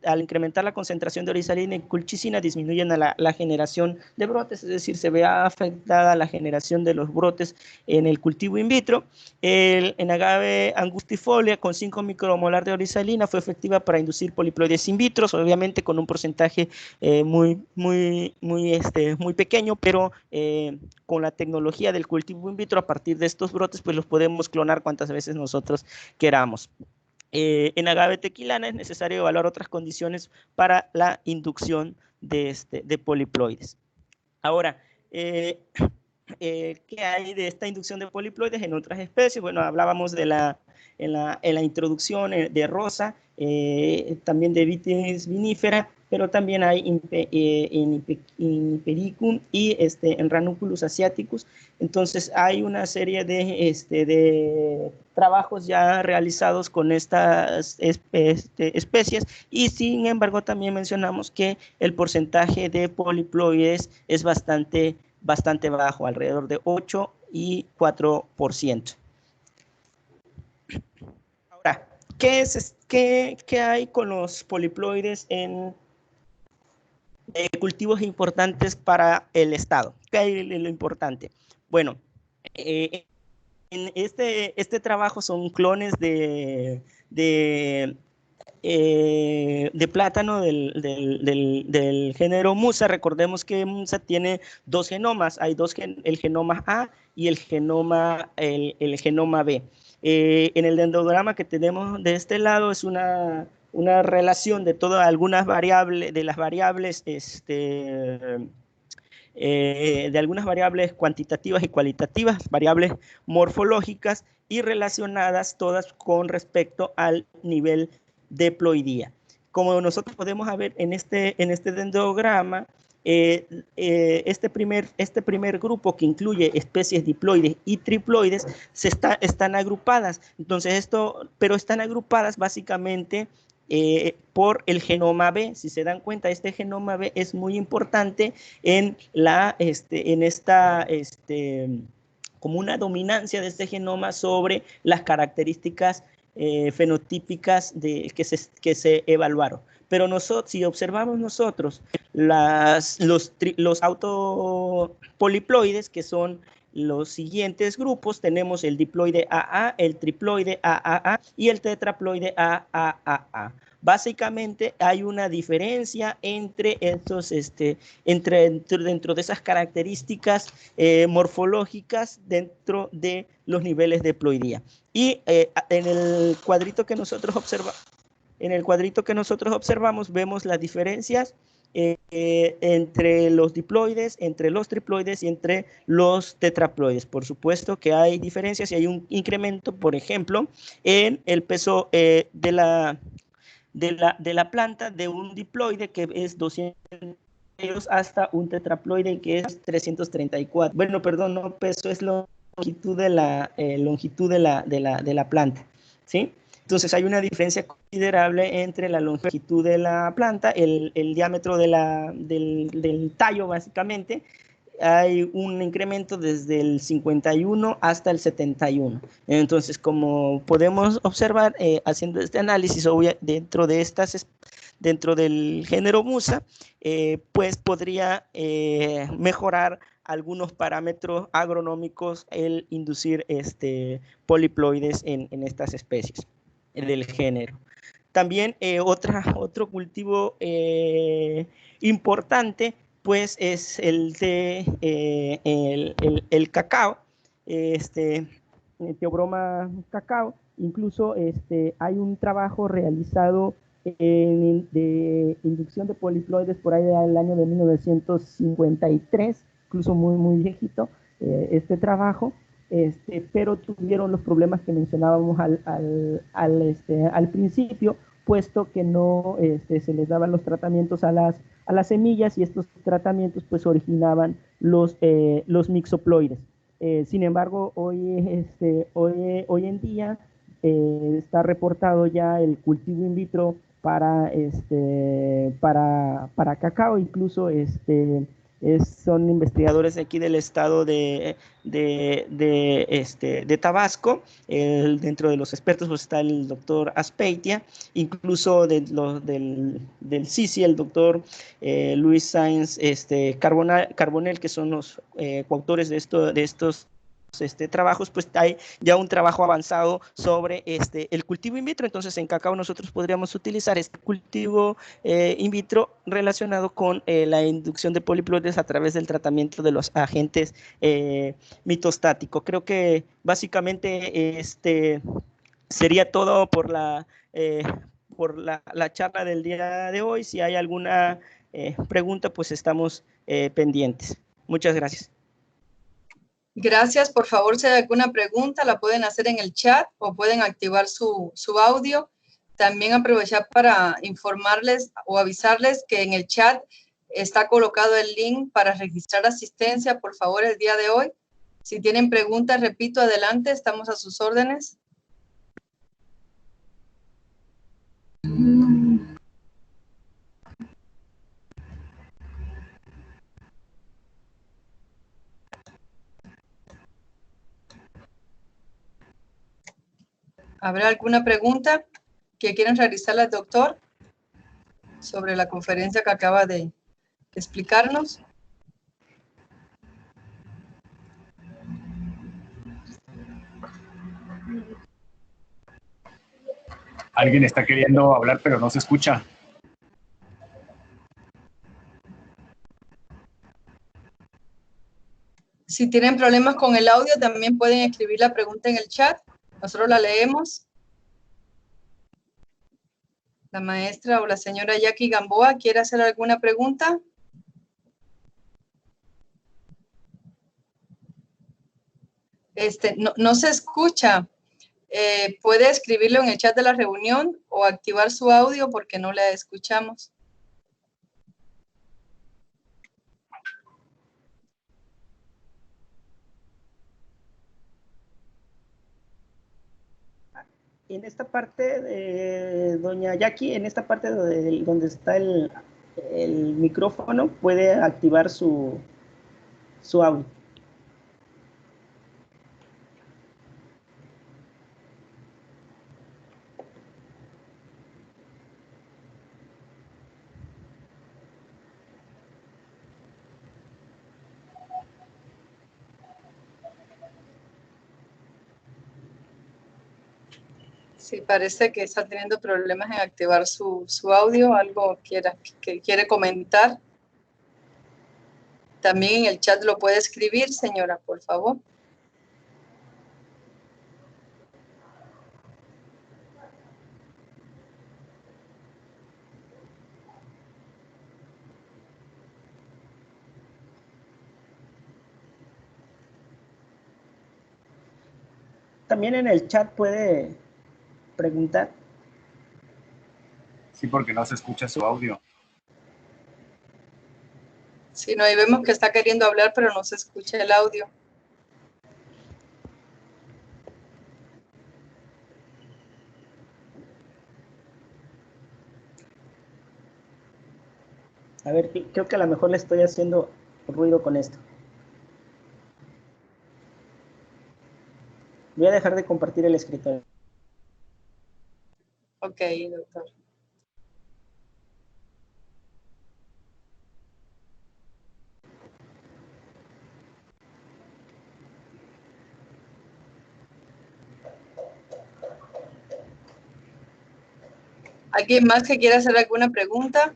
al incrementar la concentración de orizalina y colchicina disminuyen la generación de brotes, es decir, se ve afectada la generación de los brotes en el cultivo in vitro. En agave angustifolia con 5 micromolar de orizalina fue efectiva para inducir poliploides in vitro, obviamente con un porcentaje muy pequeño, pero con la tecnología del cultivo in vitro, a partir de estos brotes, pues los podemos clonar cuantas veces nosotros queramos. En agave tequilana es necesario evaluar otras condiciones para la inducción de poliploides. Ahora, ¿qué hay de esta inducción de poliploides en otras especies? Bueno, hablábamos en la introducción de rosa, también de Vitis vinifera, pero también hay en Hipericum y en Ranunculus asiaticus. Entonces hay una serie de trabajos ya realizados con estas especies, y sin embargo también mencionamos que el porcentaje de poliploides es bastante bajo, alrededor de 8 y 4%. Ahora, ¿qué hay con los poliploides en cultivos importantes para el Estado? ¿Qué hay de lo importante? Bueno, en este trabajo son clones de plátano del género Musa. Recordemos que Musa tiene 2 genomas, hay el genoma A y el genoma B. En el dendrograma que tenemos de este lado es una relación de todas algunas variables, de las variables de algunas variables cuantitativas y cualitativas, variables morfológicas y relacionadas todas con respecto al nivel de ploidía. Como nosotros podemos ver en este dendrograma, este primer grupo, que incluye especies diploides y triploides, están agrupadas. Entonces pero están agrupadas básicamente por el genoma B. Si se dan cuenta, este genoma B es muy importante como una dominancia de este genoma sobre las características fenotípicas que se evaluaron. Pero si observamos nosotros los autopoliploides, que son los siguientes grupos, tenemos el diploide AA, el triploide AAA y el tetraploide AAA. Básicamente hay una diferencia entre estos, dentro de esas características morfológicas dentro de los niveles de ploidía. Y en el cuadrito que nosotros observamos, vemos las diferencias entre los diploides, entre los triploides y entre los tetraploides. Por supuesto que hay diferencias y hay un incremento, por ejemplo, en el peso de la planta de un diploide, que es 200 ellos hasta un tetraploide que es 334. Bueno, perdón, no peso, es longitud de la planta, ¿sí? Entonces hay una diferencia considerable entre la longitud de la planta, el diámetro del tallo básicamente. Hay un incremento desde el 51 hasta el 71. Entonces, como podemos observar, haciendo este análisis dentro del género Musa, pues podría mejorar algunos parámetros agronómicos el inducir poliploides en estas especies del género. También otro cultivo importante pues es el de el cacao, Theobroma cacao. Incluso hay un trabajo realizado de inducción de poliploides por ahí del año de 1953, incluso muy viejito este trabajo, pero tuvieron los problemas que mencionábamos al principio, puesto que no se les daban los tratamientos a las semillas, y estos tratamientos pues originaban los mixoploides. Sin embargo, hoy en día está reportado ya el cultivo in vitro para cacao. Incluso son investigadores de aquí del estado de Tabasco. Dentro de los expertos pues está el doctor Aspeitia, incluso del CICI, el doctor Luis Sáenz Carbonell, que son los coautores de estos trabajos. Pues hay ya un trabajo avanzado sobre el cultivo in vitro. Entonces en cacao nosotros podríamos utilizar este cultivo in vitro relacionado con la inducción de poliploides a través del tratamiento de los agentes mitostáticos. Creo que básicamente sería todo por la charla del día de hoy. Si hay alguna pregunta, pues estamos pendientes. Muchas gracias. Gracias. Por favor, si hay alguna pregunta, la pueden hacer en el chat o pueden activar su audio. También aprovechar para informarles o avisarles que en el chat está colocado el link para registrar asistencia, por favor, el día de hoy. Si tienen preguntas, repito, adelante, estamos a sus órdenes. ¿Habrá alguna pregunta que quieran realizarle al doctor sobre la conferencia que acaba de explicarnos? Alguien está queriendo hablar, pero no se escucha. Si tienen problemas con el audio, también pueden escribir la pregunta en el chat. Nosotros la leemos. La maestra o la señora Jackie Gamboa, ¿quiere hacer alguna pregunta? No se escucha. Puede escribirlo en el chat de la reunión o activar su audio porque no la escuchamos. En esta parte, doña Jackie, en esta parte donde está el micrófono, puede activar su audio. Sí, parece que está teniendo problemas en activar su audio. ¿Algo que quiere comentar? También en el chat lo puede escribir, señora, por favor. También en el chat puede preguntar. Sí, porque no se escucha su audio. Sí, no, y vemos que está queriendo hablar, pero no se escucha el audio. A ver, creo que a lo mejor le estoy haciendo ruido con esto. Voy a dejar de compartir el escritorio. Ok, doctor. ¿Alguien más que quiera hacer alguna pregunta?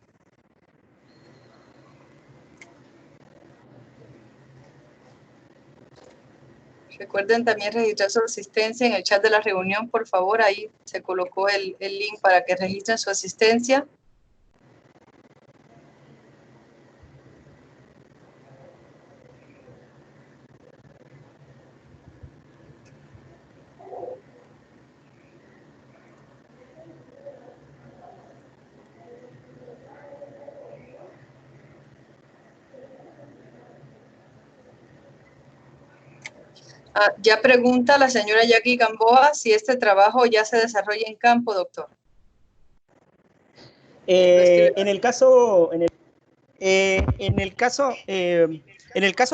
Recuerden también registrar su asistencia en el chat de la reunión, por favor. Ahí se colocó el link para que registren su asistencia. Ya pregunta la señora Jackie Gamboa si este trabajo ya se desarrolla en campo, doctor. En el caso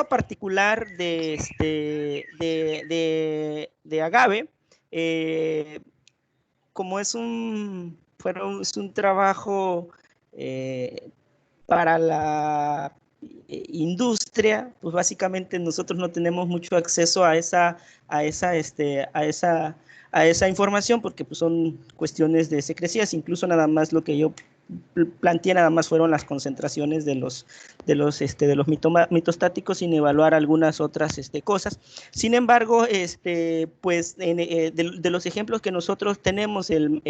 particular de Agave, como es un trabajo para la industria, pues básicamente nosotros no tenemos mucho acceso a esa información porque pues son cuestiones de secrecías. Incluso nada más lo que yo planteé nada más fueron las concentraciones de los mitostáticos, sin evaluar algunas otras cosas. Sin embargo, pues de los ejemplos que nosotros tenemos, el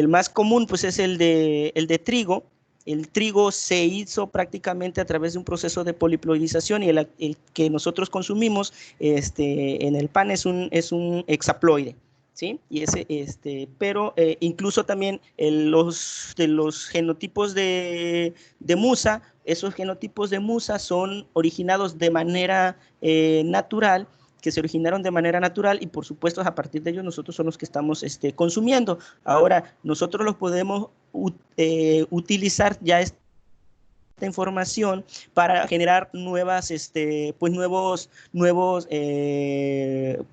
más común pues es el de trigo. El trigo se hizo prácticamente a través de un proceso de poliploidización, y el que nosotros consumimos en el pan es un hexaploide, ¿sí? Y pero incluso también los genotipos de musa, esos genotipos de musa son originados de manera natural, que se originaron de manera natural, y por supuesto a partir de ellos nosotros son los que estamos consumiendo. Ahora, nosotros los podemos utilizar ya esta información para generar nuevas, pues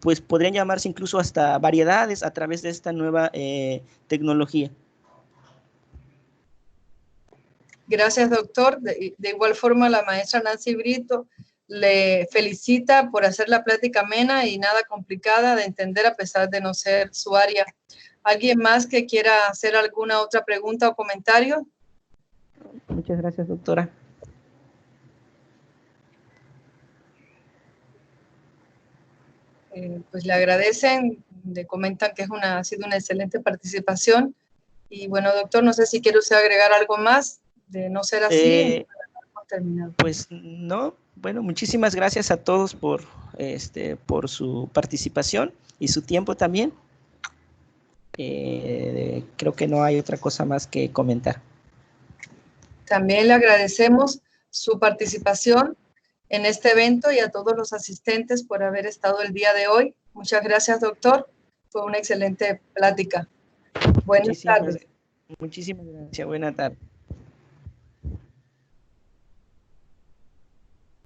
pues podrían llamarse incluso hasta variedades a través de esta nueva tecnología. Gracias, doctor. De igual forma, la maestra Nancy Brito le felicita por hacer la plática amena y nada complicada de entender a pesar de no ser su área. ¿Alguien más que quiera hacer alguna otra pregunta o comentario? Muchas gracias, doctora. Pues le agradecen, le comentan que ha sido una excelente participación. Y bueno, doctor, no sé si quiere usted agregar algo más. De no ser así, hemos terminado. Pues no, bueno, muchísimas gracias a todos por su participación y su tiempo también. Creo que no hay otra cosa más que comentar. También le agradecemos su participación en este evento y a todos los asistentes por haber estado el día de hoy. Muchas gracias, doctor. Fue una excelente plática. Buenas tardes. Muchísimas gracias. Buena tarde.